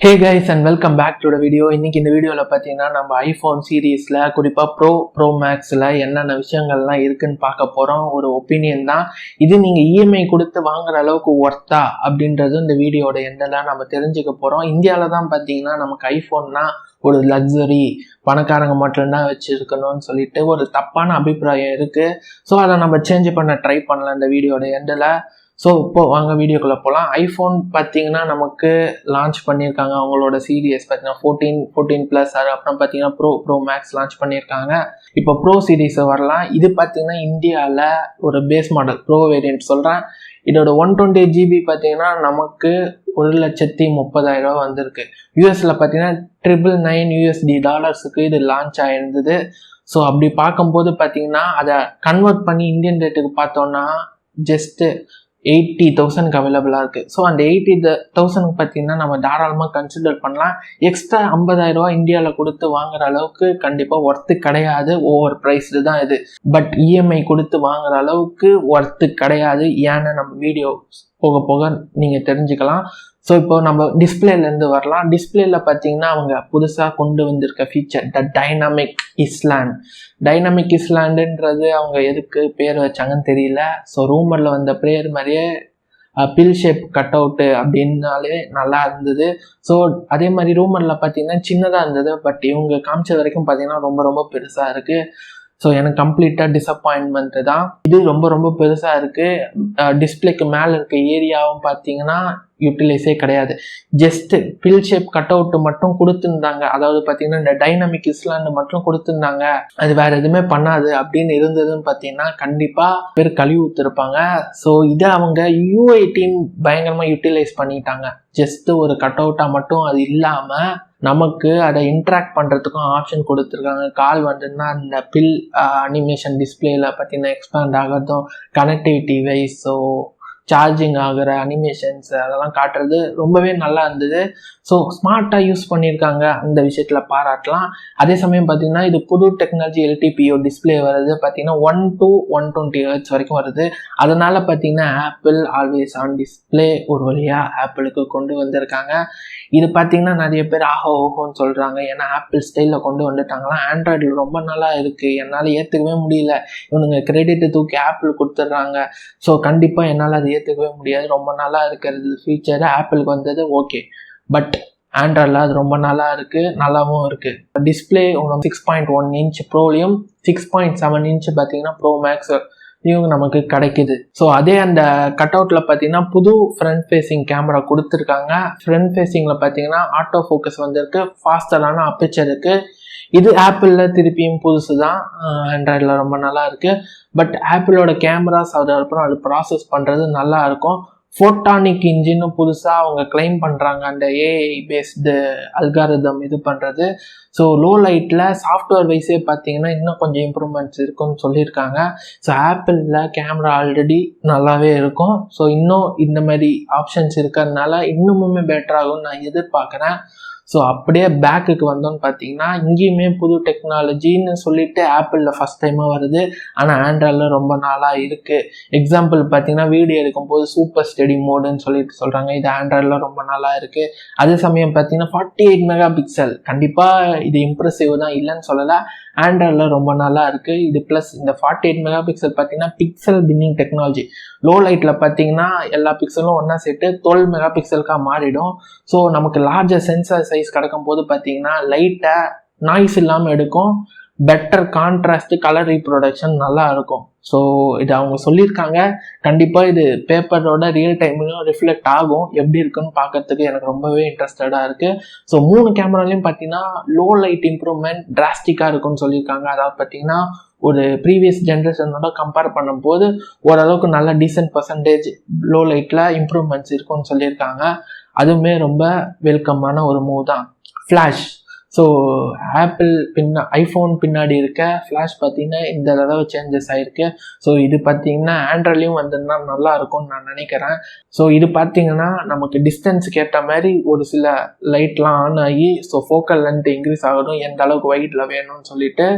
Hey guys and welcome back to the video. இன்னைக்கு இந்த வீடியோல பாத்தீங்கன்னா நம்ம ஐபோன் சீரிஸ்ல குறிப்பா ப்ரோ மேக்ஸ்ல என்னென்ன விஷயங்கள்லாம் இருக்குன்னு பார்க்க போறோம். ஒரு ஒப்பீனியன் தான் இது. நீங்க இஎம்ஐ கொடுத்து வாங்குற அளவுக்கு ஒர்த்தா அப்படின்றது இந்த வீடியோட எண்ட்ல நம்ம தெரிஞ்சுக்க போறோம். இந்தியாவில தான் பாத்தீங்கன்னா நமக்கு ஐபோன்னா ஒரு லக்ஸரி, பணக்காரங்க மட்டும்தான் வச்சிருக்கணும்னு சொல்லிட்டு ஒரு தப்பான அபிப்பிராயம் இருக்கு. ஸோ அதை நம்ம சேஞ்ச் பண்ண ட்ரை பண்ணலாம் இந்த வீடியோட எண்டில். ஸோ இப்போ வாங்க வீடியோக்குள்ளே போகலாம். ஐஃபோன் பார்த்தீங்கன்னா நமக்கு லான்ச் பண்ணியிருக்காங்க. அவங்களோட சீரியஸ் பார்த்தீங்கன்னா 14 ப்ளஸ், அது அப்புறம் பார்த்தீங்கன்னா ப்ரோ மேக்ஸ் லான்ச் பண்ணியிருக்காங்க. இப்போ ப்ரோ சீரீஸை வரலாம். இது பார்த்தீங்கன்னா இந்தியாவில் ஒரு பேஸ் மாடல் ப்ரோ வேரியன்ட் சொல்கிறேன். இதோட 128 GB பார்த்தீங்கன்னா நமக்கு 1,30,000 வந்திருக்கு. யூஎஸில் பார்த்தீங்கன்னா $999 இது லான்ச் ஆகிருந்தது. ஸோ அப்படி பார்க்கும்போது பார்த்தீங்கன்னா அதை கன்வெர்ட் பண்ணி இந்தியன் ரேட்டுக்கு பார்த்தோன்னா ஜஸ்ட்டு 80,000 அவைலபிளாக இருக்குது. ஸோ அந்த 80,000 பார்த்தீங்கன்னா நம்ம தாராளமாக கன்சிடர் பண்ணலாம். எக்ஸ்ட்ரா 50,000 இந்தியாவில் கொடுத்து வாங்குற அளவுக்கு கண்டிப்பாக ஒர்த்து கிடையாது. ஓவர் ப்ரைஸ்டு தான் இது. பட் இஎம்ஐ கொடுத்து வாங்குற அளவுக்கு ஒர்த்து கிடையாது. ஏன்னா நம்ம வீடியோ போக போக நீங்கள் தெரிஞ்சுக்கலாம். ஸோ இப்போ நம்ம டிஸ்பிளேலேருந்து வரலாம். டிஸ்பிளேல பார்த்தீங்கன்னா அவங்க புதுசாக கொண்டு வந்திருக்க ஃபீச்சர் த டைனாமிக் இஸ்லாண்டுன்றது அவங்க எதுக்கு பேர் வச்சாங்கன்னு தெரியல. ஸோ ரூமரில் வந்த பேர் மாதிரியே பில் ஷேப் கட் அவுட்டு அப்படின்னாலே நல்லா இருந்தது. ஸோ அதே மாதிரி ரூமரில் பார்த்தீங்கன்னா சின்னதாக இருந்தது. பட் இவங்க காமிச்ச வரைக்கும் பார்த்தீங்கன்னா ரொம்ப ரொம்ப பெருசாக இருக்குது. ஸோ எனக்கு கம்ப்ளீட்டாக டிசப்பாயின்மெண்ட்டு தான். இது ரொம்ப பெருசாக இருக்குது. டிஸ்பிளேக்கு மேலே இருக்க ஏரியாவும் பார்த்தீங்கன்னா யூட்டிலைஸே கிடையாது. Just bill shape cut out மட்டும் கொடுத்துருந்தாங்க. அதாவது பார்த்தீங்கன்னா இந்த டைனாமிக் இஸ்லாண்டு மட்டும் கொடுத்துருந்தாங்க, அது வேறு எதுவுமே பண்ணாது அப்படின்னு இருந்ததுன்னு பார்த்தீங்கன்னா கண்டிப்பாக பேர் கழுவி ஊற்றிருப்பாங்க. ஸோ இதை அவங்க யூஐ டீம் பயங்கரமாக யூட்டிலைஸ் பண்ணிட்டாங்க. ஜஸ்ட்டு ஒரு கட் அவுட்டாக மட்டும் அது இல்லாமல் நமக்கு அதை இன்ட்ராக்ட் பண்ணுறதுக்கும் ஆப்ஷன் கொடுத்துருக்காங்க. கால் வந்துன்னா அந்த பில் அனிமேஷன் டிஸ்பிளேயில் பார்த்தீங்கன்னா எக்ஸ்பேண்ட் ஆகிறதும், கனெக்டிவிட்டி வைஸ், ஸோ சார்ஜிங் ஆகிற அனிமேஷன்ஸ் அதெல்லாம் காட்டுறது ரொம்பவே நல்லா இருந்தது. ஸோ ஸ்மார்ட்டாக யூஸ் பண்ணியிருக்காங்க, அந்த விஷயத்தில் பாராட்டலாம். அதே சமயம் பார்த்தீங்கன்னா இது புது டெக்னாலஜி LTPO டிஸ்பிளே வருது. பார்த்தீங்கன்னா 1 to 120 Hz வரைக்கும் வருது. அதனால் பார்த்தீங்கன்னா ஆப்பிள் ஆல்வேஸ் ஆன் டிஸ்பிளே ஒரு வழியாக ஆப்பிளுக்கு கொண்டு வந்திருக்காங்க. இது பார்த்தீங்கன்னா நிறைய பேர் ஓஹோன்னு சொல்கிறாங்க. ஏன்னா ஆப்பிள் ஸ்டைலில் கொண்டு வந்துட்டாங்களாம். ஆண்ட்ராய்டில் ரொம்ப நல்லா இருக்குது, என்னால் ஏற்றுக்கவே முடியல. இவனுங்க கிரெடிட்டு தூக்கி ஆப்பிள் கொடுத்துட்றாங்க. ஸோ கண்டிப்பாக என்னால் அது ஏற்றுக்கவே முடியாது. ரொம்ப நல்லா இருக்கிறது ஃபீச்சரு ஆப்பிளுக்கு வந்தது ஓகே. பட் ஆண்ட்ராய்டில் அது ரொம்ப நல்லா இருக்குது, நல்லாவும் இருக்குது. டிஸ்பிளே 6.1 இன்ச் ப்ரோலையும் 6.7 இன்ச் பார்த்தீங்கன்னா ப்ரோ மேக்ஸ் இவங்க நமக்கு கிடைக்குது. ஸோ அதே அந்த கட் அவுட்டில் பார்த்தீங்கன்னா புது ஃப்ரண்ட் ஃபேஸிங் கேமரா கொடுத்துருக்காங்க. ஃப்ரண்ட் ஃபேஸிங்கில் பார்த்தீங்கன்னா ஆட்டோ ஃபோக்கஸ் வந்திருக்கு, ஃபாஸ்டரான அப்பேச்சர் இருக்குது. இது ஆப்பிளில் திருப்பியும் புதுசு தான், ஆண்ட்ராய்டில் ரொம்ப நல்லா இருக்குது. பட் ஆப்பிளோட கேமராஸ் அதுக்கப்புறம் அது ப்ராசஸ் பண்ணுறது நல்லா இருக்கும். ஃபோட்டானிக் இன்ஜின்னு புதுசாக அவங்க கிளைம் பண்ணுறாங்க, அந்த ஏஐ பேஸ்டு அல்காரிதம் இது பண்ணுறது. ஸோ லோ லைட்டில் சாஃப்ட்வேர் வைஸே பார்த்தீங்கன்னா இன்னும் கொஞ்சம் இம்ப்ரூவ்மெண்ட்ஸ் இருக்குன்னு சொல்லியிருக்காங்க. ஸோ ஆப்பிளில் கேமரா ஆல்ரெடி நல்லாவே இருக்கும். ஸோ இன்னும் இந்த மாதிரி ஆப்ஷன்ஸ் இருக்கிறதுனால இன்னுமுமே பெட்டராகும்னு நான் எதிர்பார்க்குறேன். ஸோ அப்படியே பேக்குக்கு வந்தோன்னு பார்த்தீங்கன்னா இங்கேயுமே புது டெக்னாலஜின்னு சொல்லிட்டு ஆப்பிளில் ஃபஸ்ட் டைமாக வருது. ஆனால் ஆண்ட்ராய்டில் ரொம்ப நாளாக இருக்குது. எக்ஸாம்பிள் பார்த்தீங்கன்னா வீடியோ எடுக்கும்போது சூப்பர் ஸ்டெடி மோடுன்னு சொல்கிறாங்க. இது ஆண்ட்ராய்டில் ரொம்ப நாளாக இருக்குது. அதே சமயம் பார்த்தீங்கன்னா 48 மெகா பிக்சல் கண்டிப்பாக இது இம்ப்ரெசிவ் தான், இல்லைன்னு சொல்லலை. ஆண்ட்ராய்டில் ரொம்ப நல்லா இருக்குது இது. ப்ளஸ் இந்த 48 மெகா பிக்சல் பார்த்தீங்கன்னா பிக்சல் பின்னிங் டெக்னாலஜி. லோ லைட்டில் பார்த்தீங்கன்னா எல்லா பிக்சலும் ஒன்றா சேர்த்து 12 மெகா பிக்சலுக்காக மாறிடும். ஸோ நமக்கு லார்ஜர் சென்சார் சைஸ் கிடைக்கும் போது பார்த்தீங்கன்னா லைட்டை நாய்ஸ் இல்லாமல் எடுக்கும். பெட்டர் கான்ட்ராஸ்ட், கலர் ரீப்ரொடக்ஷன் நல்லா இருக்கும். ஸோ இது அவங்க சொல்லியிருக்காங்க. கண்டிப்பாக இது பேப்பரோட ரியல் டைம்லையும் ரிஃப்ளெக்ட் ஆகும். எப்படி இருக்குன்னு பார்க்கறதுக்கு எனக்கு ரொம்பவே இன்ட்ரெஸ்டடாக இருக்குது. ஸோ 3 கேமராலையும் பார்த்தீங்கன்னா லோ லைட் இம்ப்ரூவ்மெண்ட் டிராஸ்டிக்காக இருக்குன்னு சொல்லியிருக்காங்க. அதாவது பார்த்தீங்கன்னா ஒரு ப்ரீவியஸ் ஜென்ரேஷனோட கம்பேர் பண்ணும்போது ஓரளவுக்கு நல்ல டீசென்ட் பர்சன்டேஜ் லோ லைட்டில் இம்ப்ரூவ்மெண்ட்ஸ் இருக்குன்னு சொல்லியிருக்காங்க. அதுவுமே ரொம்ப வெல்கமான ஒரு மூவ் தான். ஃப்ளாஷ், ஸோ ஆப்பிள் ஐஃபோன் பின்னாடி இருக்க ஃப்ளாஷ் பார்த்தீங்கன்னா இந்த தடவை சேஞ்சஸ் ஆகிருக்கு. ஸோ இது பார்த்தீங்கன்னா ஆண்ட்ராய்ட்லேயும் வந்ததுன்னா நல்லா இருக்கும்னு நான் நினைக்கிறேன். ஸோ இது பார்த்தீங்கன்னா நமக்கு டிஸ்டன்ஸுக்கு ஏற்ற மாதிரி ஒரு சில லைட்லாம் ஆன் ஆகி ஸோ ஃபோக்கல் லென்த் இன்க்ரீஸ் ஆகணும், எந்த அளவுக்கு வைட்டில் வேணும்னு சொல்லிட்டு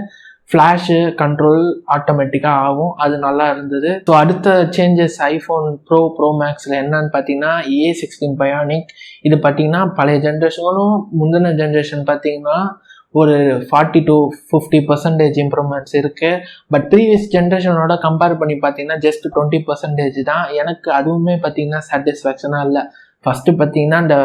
ஃப்ளாஷு கண்ட்ரோல் ஆட்டோமேட்டிக்காக ஆகும். அது நல்லா இருந்தது. ஸோ அடுத்த சேஞ்சஸ் ஐஃபோன் ப்ரோ மேக்ஸில் என்னன்னு பார்த்தீங்கன்னா A16 பயானிக். இது பார்த்தீங்கன்னா பழைய ஜென்ரேஷனும் முந்தின ஜென்ரேஷன் பார்த்தீங்கன்னா ஒரு 40 to 50% இம்ப்ரூவ்மெண்ட்ஸ் இருக்குது. பட் ப்ரீவியஸ் ஜென்ரேஷனோட கம்பேர் பண்ணி பார்த்தீங்கன்னா ஜஸ்ட் 20% தான். எனக்கு அதுவுமே பார்த்தீங்கன்னா சாட்டிஸ்ஃபேக்ஷனாக இல்லை. ஃபஸ்ட்டு பார்த்தீங்கன்னா இந்த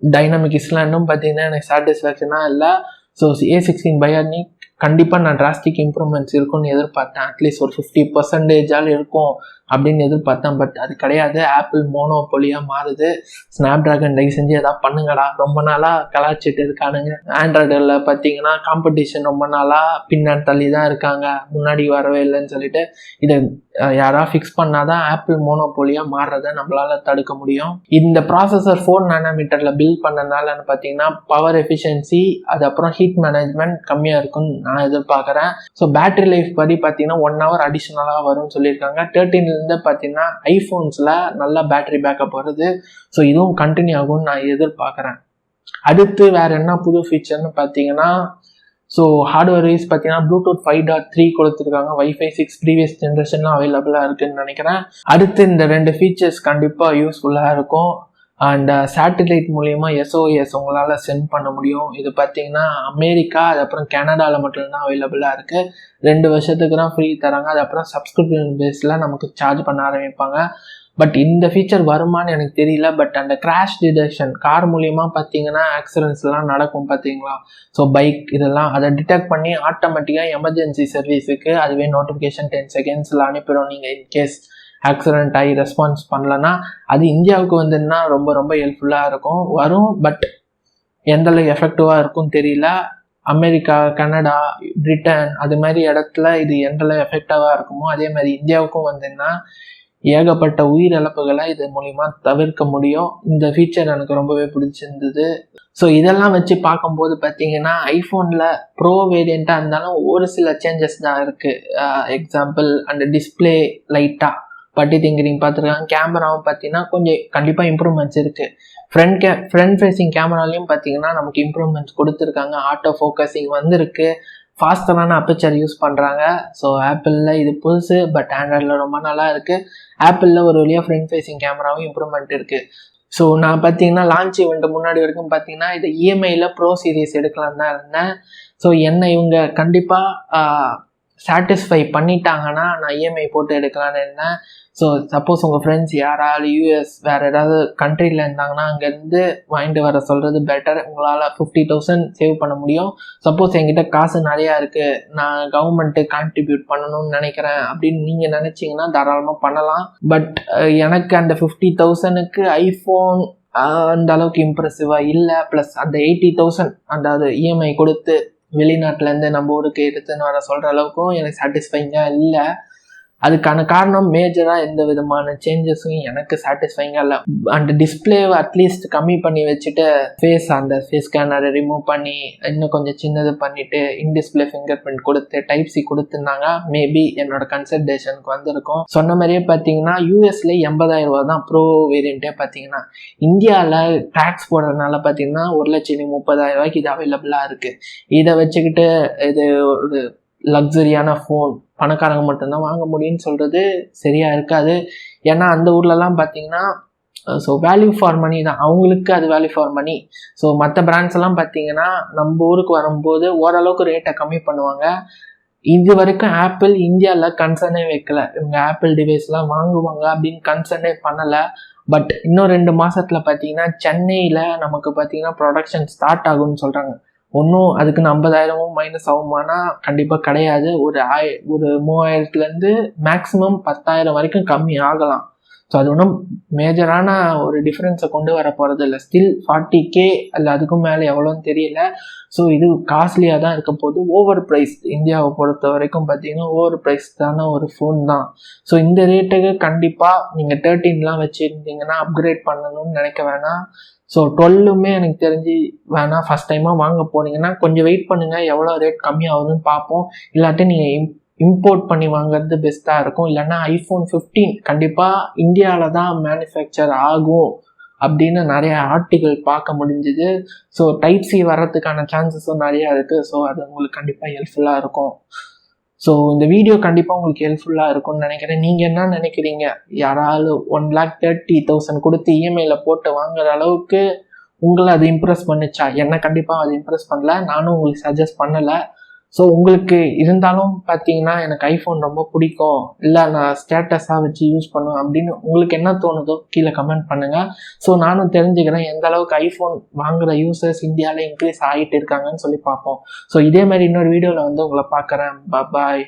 டைனமிக் இஸ்லாம் இன்னும் பார்த்தீங்கன்னா எனக்கு சாட்டிஸ்ஃபேக்ஷனாக இல்லை. ஸோ A16 பயானிக் கண்டிப்பாக நான் டிராஸ்டிக் இம்ப்ரூவ்மெண்ட்ஸ் இருக்கும்னு எதிர்பார்த்தேன். அட்லீஸ்ட் ஒரு 50% இருக்கும் அப்படின்னு எதிர்பார்த்தேன். பட் அது கிடையாது. ஆப்பிள் மோனோபொலியாக மாறுது. ஸ்னாப் ட்ராகன் தயவு செஞ்சு எதாவது பண்ணுங்கடா, ரொம்ப நாளாக கலாச்சிட்டு இருக்கானுங்க. ஆண்ட்ராய்டில் பார்த்தீங்கன்னா காம்படிஷன் ரொம்ப நாளாக பின்னாடி தள்ளி தான் இருக்காங்க, முன்னாடி வரவே இல்லைன்னு சொல்லிட்டு. இதை யாராவது ஃபிக்ஸ் பண்ணாதான் ஆப்பிள் மோனோபொலியாக மாறுறதை நம்மளால தடுக்க முடியும். இந்த ப்ராசஸர் 4 nm பில்ட் பண்ணனாலன்னு பார்த்தீங்கன்னா பவர் எஃபிஷியன்சி, அது அப்புறம் ஹீட் மேனேஜ்மெண்ட் கம்மியாக இருக்குன்னு நான் எதிர்பார்க்குறேன். ஸோ பேட்டரி லைஃப் படி பார்த்தீங்கன்னா 1 hour அடிஷ்னலாக வரும்னு சொல்லியிருக்காங்க. 13 பார்த்தீங்கன்னா ஐஃபோன்ஸில் நல்லா பேட்டரி பேக்கப் வருது. ஸோ இதுவும் கண்டினியூ ஆகும்னு நான் எதிர்பார்க்குறேன். அடுத்து வேறு என்ன புது ஃபீச்சர்னு பார்த்தீங்கன்னா, ஸோ ஹார்ட்வேர் வைஸ் பார்த்தீங்கன்னா ப்ளூடூத் 5.3 கொடுத்துருக்காங்க. வைஃபை 6 ப்ரீவியஸ் ஜென்ரேஷன்லாம் அவைலபிளாக இருக்குதுன்னு நினைக்கிறேன். அடுத்து இந்த 2 ஃபீச்சர்ஸ் கண்டிப்பாக யூஸ்ஃபுல்லாக இருக்கும். அண்ட் சேட்டலைட் மூலயமா SOS உங்களால் சென்ட் பண்ண முடியும். இது பார்த்தீங்கன்னா அமெரிக்கா, அதுக்கப்புறம் கனடாவில் மட்டும்தான் அவைலபிளாக இருக்குது. 2 வருஷத்துக்கு தான் ஃப்ரீ தராங்க. அதுக்கப்புறம் சப்ஸ்கிரிப்ஷன் பேஸில் நமக்கு சார்ஜ் பண்ண ஆரம்பிப்பாங்க. பட் இந்த ஃபீச்சர் வருமானு எனக்கு தெரியல. பட் அந்த கிராஷ் டிடெக்ஷன் கார் மூலியமாக பார்த்தீங்கன்னா ஆக்சிடென்ட்ஸ்லாம் நடக்கும் பார்த்தீங்களா. ஸோ பைக் இதெல்லாம் அதை டிடெக்ட் பண்ணி ஆட்டோமேட்டிக்காக எமர்ஜென்சி சர்வீஸுக்கு அதுவே நோட்டிஃபிகேஷன் 10 செகண்ட்ஸில் அனுப்பிடும். நீங்கள் இன்கேஸ் ஆக்சிடென்ட் ஆகி ரெஸ்பான்ஸ் பண்ணலன்னா அது இந்தியாவுக்கு வந்துன்னா ரொம்ப ரொம்ப ஹெல்ப்ஃபுல்லாக இருக்கும் வரும். பட் எந்தளவு எஃபெக்டிவாக இருக்கும்னு தெரியல. அமெரிக்கா, கனடா, பிரிட்டன் அது மாதிரி இடத்துல இது எந்தளவு எஃபெக்டிவாக இருக்குமோ அதே மாதிரி இந்தியாவுக்கும் வந்துன்னா ஏகப்பட்ட உயிரிழப்புகளை இது மூலிமா தவிர்க்க முடியும். இந்த ஃபீச்சர் எனக்கு ரொம்பவே பிடிச்சிருந்தது. ஸோ இதெல்லாம் வச்சு பார்க்கும்போது பார்த்தீங்கன்னா ஐஃபோனில் ப்ரோ வேரியண்ட்டாக இருந்தாலும் ஒரு சில சேஞ்சஸ் தான் இருக்குது. எக்ஸாம்பிள் அந்த டிஸ்பிளே லைட்டாக பட்டி திங்கிரிங் பார்த்துருக்காங்க. கேமராவும் பார்த்தீங்கன்னா கொஞ்சம் கண்டிப்பாக இம்ப்ரூவ்மெண்ட்ஸ் இருக்குது. ஃப்ரண்ட் ஃபேஸிங் கேமராலையும் பார்த்தீங்கன்னா நமக்கு இம்ப்ரூவ்மெண்ட்ஸ் கொடுத்துருக்காங்க. ஆட்டோ ஃபோக்கஸிங் வந்திருக்கு. ஃபாஸ்டரான அப்பச்சர் யூஸ் பண்ணுறாங்க. ஸோ ஆப்பிளில் இது புதுசு. பட் ஆண்ட்ராய்டில் ரொம்ப நல்லா இருக்குது. ஆப்பிளில் ஒரு வழியாக ஃப்ரண்ட் ஃபேஸிங் கேமராவும் இம்ப்ரூவ்மெண்ட் இருக்குது. ஸோ நான் பார்த்தீங்கன்னா லான்ச் ஈவெண்ட் முன்னாடி வரைக்கும் பார்த்தீங்கன்னா இது EMIயில் ப்ரோ சீரீஸ் எடுக்கலான்னு தான் இருந்தேன். ஸோ என்னை இவங்க கண்டிப்பாக சாட்டிஸ்ஃபை பண்ணிட்டாங்கன்னா நான் EMI போட்டு எடுக்கலான்னு இருந்தேன். ஸோ சப்போஸ் உங்கள் ஃப்ரெண்ட்ஸ் யாராவது US வேறு ஏதாவது கண்ட்ரியில் இருந்தாங்கன்னா அங்கேருந்து வாங்கிட்டு வர சொல்கிறது பெட்டர். உங்களால் 50,000 சேவ் பண்ண முடியும். சப்போஸ் என்கிட்ட காசு நிறையா இருக்குது, நான் கவர்மெண்ட்டு கான்ட்ரிபியூட் பண்ணணும்னு நினைக்கிறேன் அப்படின்னு நீங்கள் நினச்சிங்கன்னா தாராளமாக பண்ணலாம். பட் எனக்கு அந்த 50,000க்கு ஐஃபோன் அந்த அளவுக்கு இம்ப்ரெசிவாக இல்லை. ப்ளஸ் அந்த 80,000 அந்த EMI கொடுத்து வெளிநாட்டிலேருந்து நம்ம ஊருக்கு எடுத்துன்னு வர சொல்கிற அளவுக்கும் எனக்கு சாட்டிஸ்ஃபைங்காக இல்லை. அதுக்கான காரணம் மேஜராக எந்த விதமான சேஞ்சஸும் எனக்கு சாட்டிஸ்ஃபைங்காக இல்லை. அந்த டிஸ்பிளேவை அட்லீஸ்ட் கம்மி பண்ணி வச்சுட்டு அந்த ஃபேஸ் ஸ்கேனரை ரிமூவ் பண்ணி இன்னும் கொஞ்சம் சின்னது பண்ணிவிட்டு இன்டிஸ்பிளே ஃபிங்கர் பிரிண்ட் கொடுத்து டைப் சி கொடுத்துருந்தாங்க, மேபி என்னோட கன்சல்டேஷனுக்கு வந்திருக்கும். சொன்ன மாதிரியே பார்த்தீங்கன்னா யூஎஸில் 80,000 தான் ப்ரோ வேரியண்ட்டே. பார்த்தீங்கன்னா இந்தியாவில் டேக்ஸ் போடுறதுனால பார்த்தீங்கன்னா 1,30,000 இது அவைலபிளாக இருக்குது. இதை வச்சுக்கிட்டு இது ஒரு லக்ஸரியான ஃபோன் பணக்காரங்க மட்டும்தான் வாங்க முடியும்னு சொல்கிறது சரியாக இருக்காது. ஏன்னா அந்த ஊர்லலாம் பார்த்தீங்கன்னா ஸோ வேல்யூ ஃபார் மணி தான், அவங்களுக்கு அது வேல்யூ ஃபார் மணி. ஸோ மற்ற பிராண்ட்ஸ் எல்லாம் பார்த்தீங்கன்னா நம்ம ஊருக்கு வரும்போது ஓரளவுக்கு ரேட்டை கம்மி பண்ணுவாங்க. இது வரைக்கும் ஆப்பிள் இந்தியாவில் கன்சர்னே வைக்கல, இவங்க ஆப்பிள் டிவைஸ்லாம் வாங்குவாங்க அப்படின்னு கன்சர்னே பண்ணலை. பட் இன்னும் 2 மாதத்தில் பார்த்தீங்கன்னா சென்னையில் நமக்கு பார்த்தீங்கன்னா ப்ரொடக்ஷன் ஸ்டார்ட் ஆகும்னு சொல்கிறாங்க. ஒன்றும் அதுக்கு 50,000 மைனஸ் ஆகுமானா கண்டிப்பாக கிடையாது. ஒரு 3,000லேருந்து மேக்ஸிமம் 10,000 வரைக்கும் கம்மி ஆகலாம். ஸோ அது ஒன்றும் மேஜரான ஒரு டிஃப்ரென்ஸை கொண்டு வர போகிறது இல்லை. ஸ்டில் 40K அல்ல அதுக்கும் மேலே எவ்வளோன்னு தெரியல. ஸோ இது காஸ்ட்லியாக தான் இருக்க போது. ஓவர் ப்ரைஸ் இந்தியாவை பொறுத்த வரைக்கும் பார்த்தீங்கன்னா ஓவர் ப்ரைஸ் தான ஒரு ஃபோன் தான். ஸோ இந்த ரேட்டுக்கு கண்டிப்பாக நீங்கள் 13லாம் வச்சுருந்தீங்கன்னா அப்கிரேட் பண்ணணும்னு நினைக்க வேணாம். ஸோ 12மே எனக்கு தெரிஞ்சு வேணாம். ஃபஸ்ட் டைமாக வாங்க போனீங்கன்னா கொஞ்சம் வெயிட் பண்ணுங்கள், எவ்வளோ ரேட் கம்மியாகுதுன்னு பார்ப்போம். இல்லாட்டி நீங்கள் இம்போர்ட் பண்ணி வாங்குறது பெஸ்ட்டாக இருக்கும். இல்லைன்னா iPhone 15 கண்டிப்பாக இந்தியாவில் தான் மேனுஃபேக்சர் ஆகும் அப்படின்னு நிறைய ஆர்டிகிள் பார்க்க முடிஞ்சுது. ஸோ டைப் சி வர்றதுக்கான சான்சஸும் நிறையா இருக்குது. ஸோ அது உங்களுக்கு கண்டிப்பாக ஹெல்ப்ஃபுல்லாக இருக்கும். ஸோ இந்த வீடியோ கண்டிப்பாக உங்களுக்கு ஹெல்ப்ஃபுல்லாக இருக்கும்னு நினைக்கிறேன். நீங்கள் என்ன நினைக்கிறீங்க? யாராவது 1,30,000 கொடுத்து இஎம்ஐயில் போட்டு வாங்குற அளவுக்கு உங்களை அது இம்ப்ரெஸ் பண்ணுச்சா? என்ன கண்டிப்பாக அது இம்ப்ரெஸ் பண்ணல. நானும் உங்களுக்கு சஜஸ்ட் பண்ணலை. ஸோ உங்களுக்கு இருந்தாலும் பார்த்தீங்கன்னா எனக்கு ஐஃபோன் ரொம்ப பிடிக்கும், இல்லை நான் ஸ்டேட்டஸாக வச்சு யூஸ் பண்ணுவேன் அப்படின்னு உங்களுக்கு என்ன தோணுதோ கீழே கமெண்ட் பண்ணுங்கள். ஸோ நானும் தெரிஞ்சுக்கிறேன் எந்த அளவுக்கு ஐஃபோன் வாங்குகிற யூசர்ஸ் இந்தியாவில் இன்க்ரீஸ் ஆகிட்டு இருக்காங்கன்னு சொல்லி பார்ப்போம். ஸோ இதே மாதிரி இன்னொரு வீடியோவில் வந்து உங்களை பார்க்குறேன். பாய்.